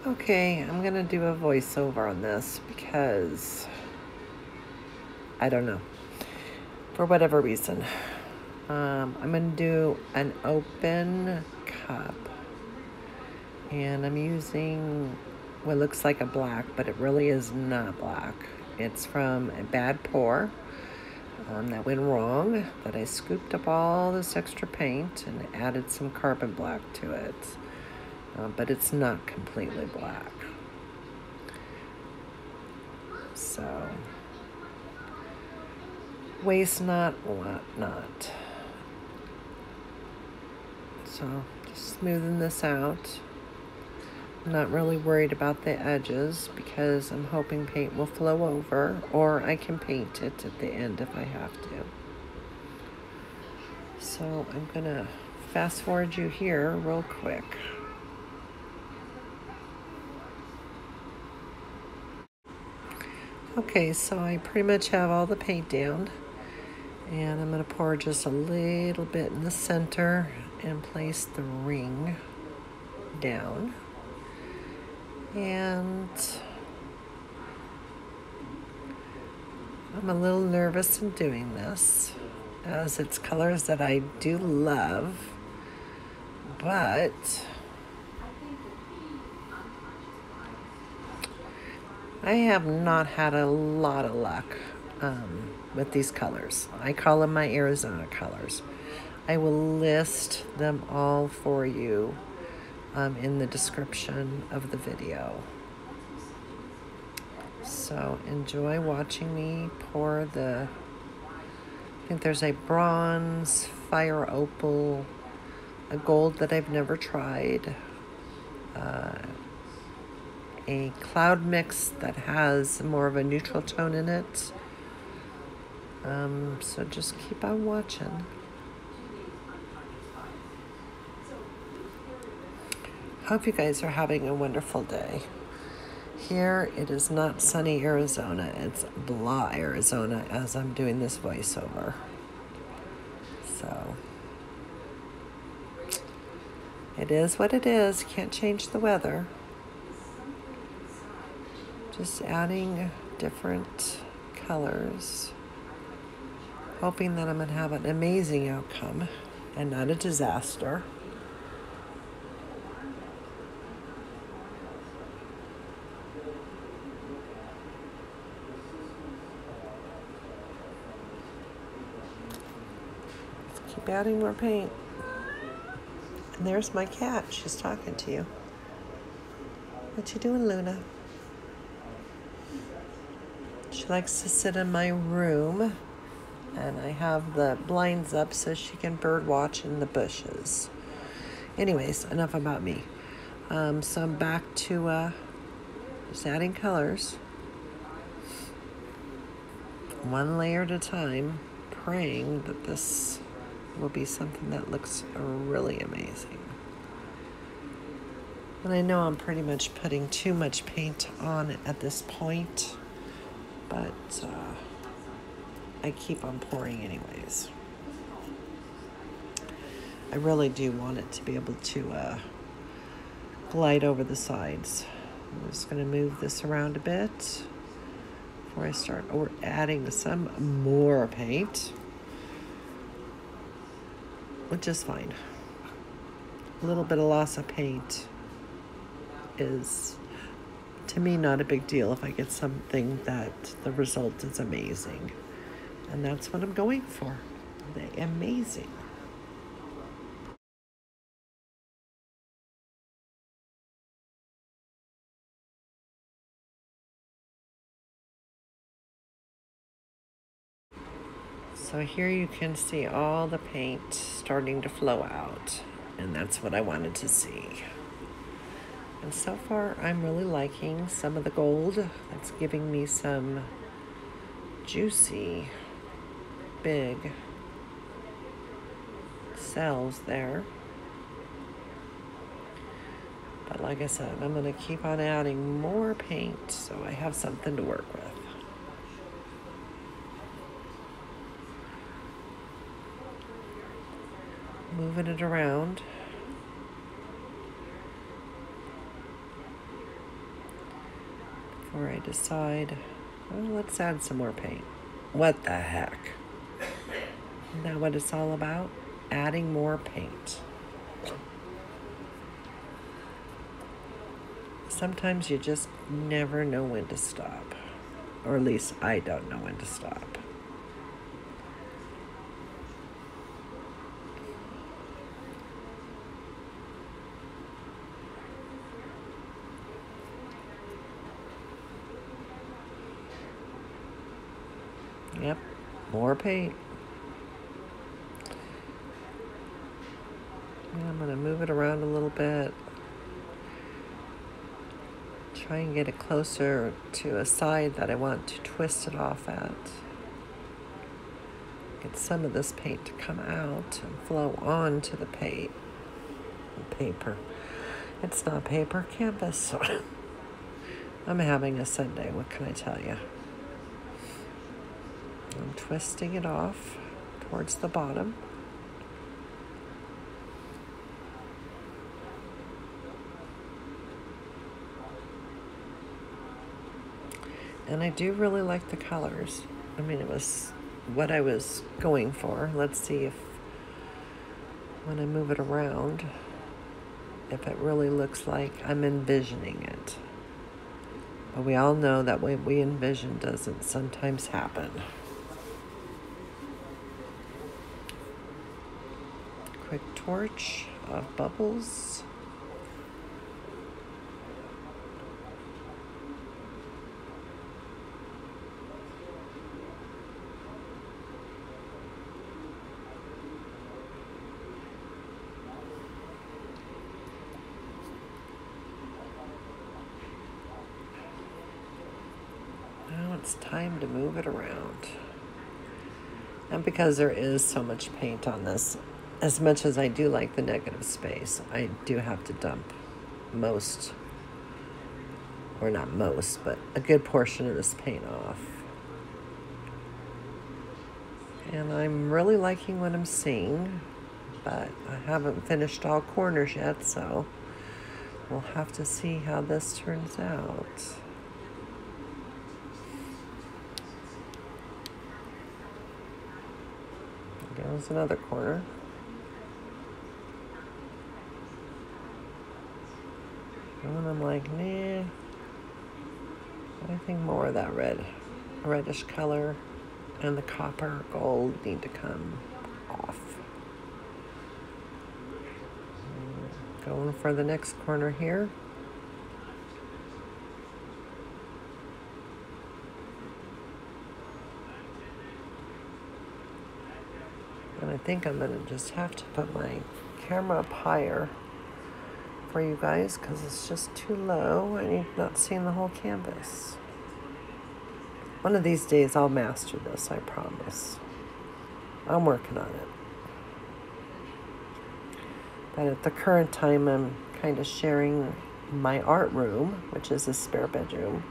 Okay, I'm gonna do a voiceover on this because I don't know. For whatever reason. I'm gonna do an open cup. And I'm using what looks like a black, but it really is not black. It's from a bad pour that went wrong, that I scooped up all this extra paint and added some carbon black to it. But it's not completely black. So, waste not, want not. So, just smoothing this out. I'm not really worried about the edges because I'm hoping paint will flow over, or I can paint it at the end if I have to. So I'm gonna fast forward you here real quick. Okay, so I pretty much have all the paint down, and I'm gonna pour just a little bit in the center and place the ring down. And I'm a little nervous in doing this, as it's colors that I do love, but I have not had a lot of luck with these colors. I call them my Arizona colors. I will list them all for you in the description of the video. So enjoy watching me pour I think there's a bronze, fire opal, a gold that I've never tried, a cloud mix that has more of a neutral tone in it. So just keep on watching. Hope you guys are having a wonderful day. Here it is not sunny Arizona, it's blah Arizona as I'm doing this voiceover. So it is what it is, can't change the weather. Just adding different colors, hoping that I'm gonna have an amazing outcome and not a disaster. Keep adding more paint. And there's my cat. She's talking to you. What you doing, Luna? She likes to sit in my room, and I have the blinds up so she can bird watch in the bushes. Anyways, enough about me. So I'm back to just adding colors, one layer at a time, praying that this will be something that looks really amazing. And I know I'm pretty much putting too much paint on at this point, but I keep on pouring anyways. I really do want it to be able to glide over the sides. I'm just going to move this around a bit before I start adding some more paint, which is fine. A little bit of loss of paint is, to me, not a big deal if I get something that the result is amazing. And that's what I'm going for, the amazing. So here you can see all the paint starting to flow out, and that's what I wanted to see. And so far, I'm really liking some of the gold. That's giving me some juicy, big cells there. But like I said, I'm going to keep on adding more paint so I have something to work with. Moving it around. before I decide, well, let's add some more paint. What the heck? Isn't that what it's all about? Adding more paint. Sometimes you just never know when to stop. Or at least I don't know when to stop. Yep, more paint. And I'm going to move it around a little bit. Try and get it closer to a side that I want to twist it off at. Get some of this paint to come out and flow onto the paper. It's not paper, canvas. I'm having a Sunday, what can I tell you? I'm twisting it off towards the bottom. And I do really like the colors. I mean, it was what I was going for. Let's see if, when I move it around, if it really looks like I'm envisioning it. But we all know that what we envision doesn't sometimes happen. Quick torch of bubbles. Now it's time to move it around. And because there is so much paint on this, as much as I do like the negative space, I do have to dump most, or not most, but a good portion of this paint off. And I'm really liking what I'm seeing, but I haven't finished all corners yet, so we'll have to see how this turns out. There's another corner. And I'm like, nah, I think more of that reddish color and the copper gold need to come off. Going for the next corner here. And I think I'm gonna just have to put my camera up higher for you guys because it's just too low and you're not seeing the whole canvas. One of these days I'll master this, I promise. I'm working on it. But at the current time I'm kind of sharing my art room, which is a spare bedroom,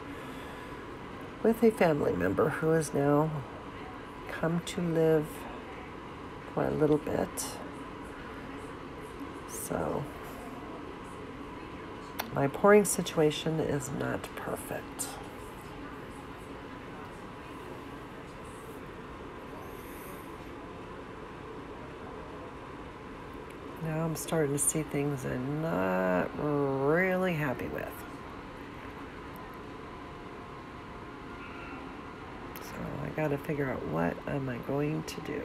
with a family member who has now come to live for a little bit. So my pouring situation is not perfect. Now I'm starting to see things I'm not really happy with. So I gotta figure out what am I going to do.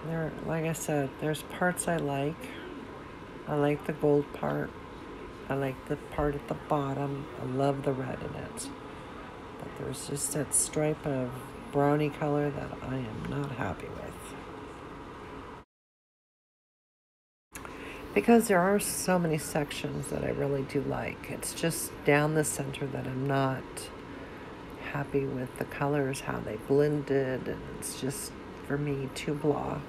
There, like I said, there's parts I like. I like the gold part. I like the part at the bottom. I love the red in it. But there's just that stripe of brownie color that I am not happy with. Because there are so many sections that I really do like. It's just down the center that I'm not happy with the colors, how they blended, and it's just, for me, too blah.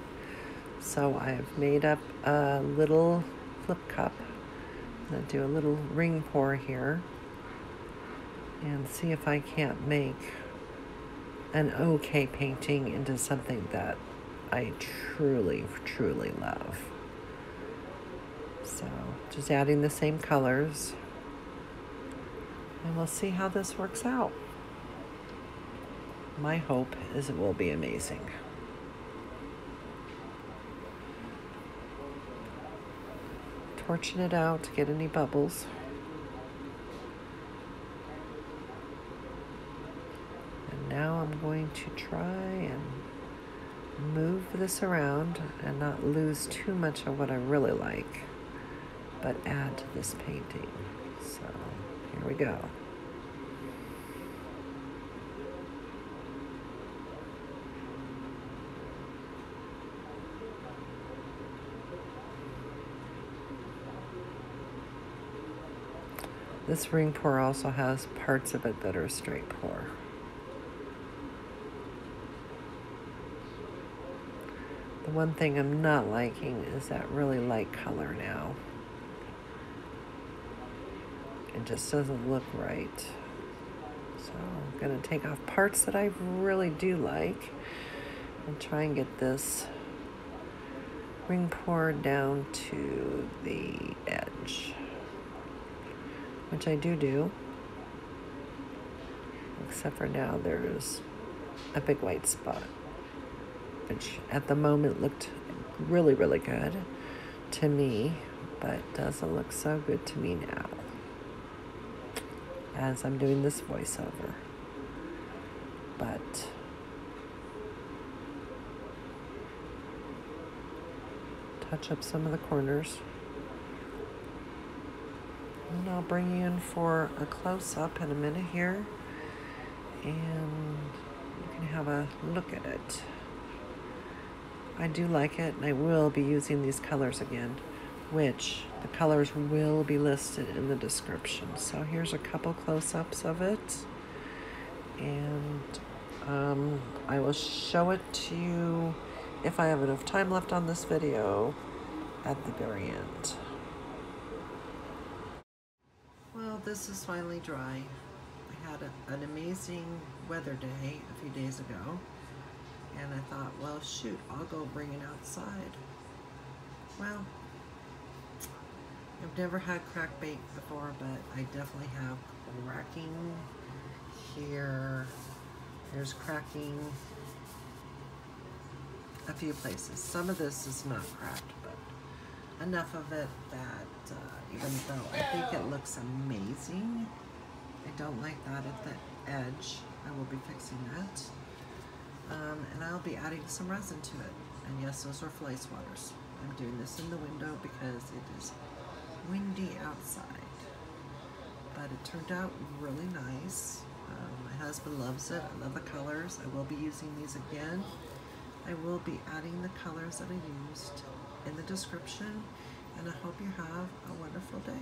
So I've made up a little flip cup. I'm going to do a little ring pour here and see if I can't make an okay painting into something that I truly, truly love. So just adding the same colors, and we'll see how this works out. My hope is it will be amazing. Torching it out to get any bubbles. And now I'm going to try and move this around and not lose too much of what I really like, but add to this painting. So here we go. This ring pour also has parts of it that are straight pour. The one thing I'm not liking is that really light color now. It just doesn't look right. So I'm gonna take off parts that I really do like and try and get this ring pour down to the edge, which I do, except for now there's a big white spot, which at the moment looked really, really good to me, but doesn't look so good to me now as I'm doing this voiceover. But touch up some of the corners. And I'll bring you in for a close-up in a minute here, and you can have a look at it. I do like it, and I will be using these colors again, which the colors will be listed in the description. So here's a couple close-ups of it, and I will show it to you if I have enough time left on this video at the very end. Well, this is finally dry. I had an amazing weather day a few days ago, and I thought, well, shoot, I'll go bring it outside. Well, I've never had crack bait before, but I definitely have cracking here. There's cracking a few places. Some of this is not cracked, but enough of it that even though I think it looks amazing, I don't like that at the edge. I will be fixing that. And I'll be adding some resin to it. And yes, those are fly swatters. I'm doing this in the window because it is windy outside. But it turned out really nice. My husband loves it. I love the colors. I will be using these again. I will be adding the colors that I used in the description, and I hope you have a wonderful day.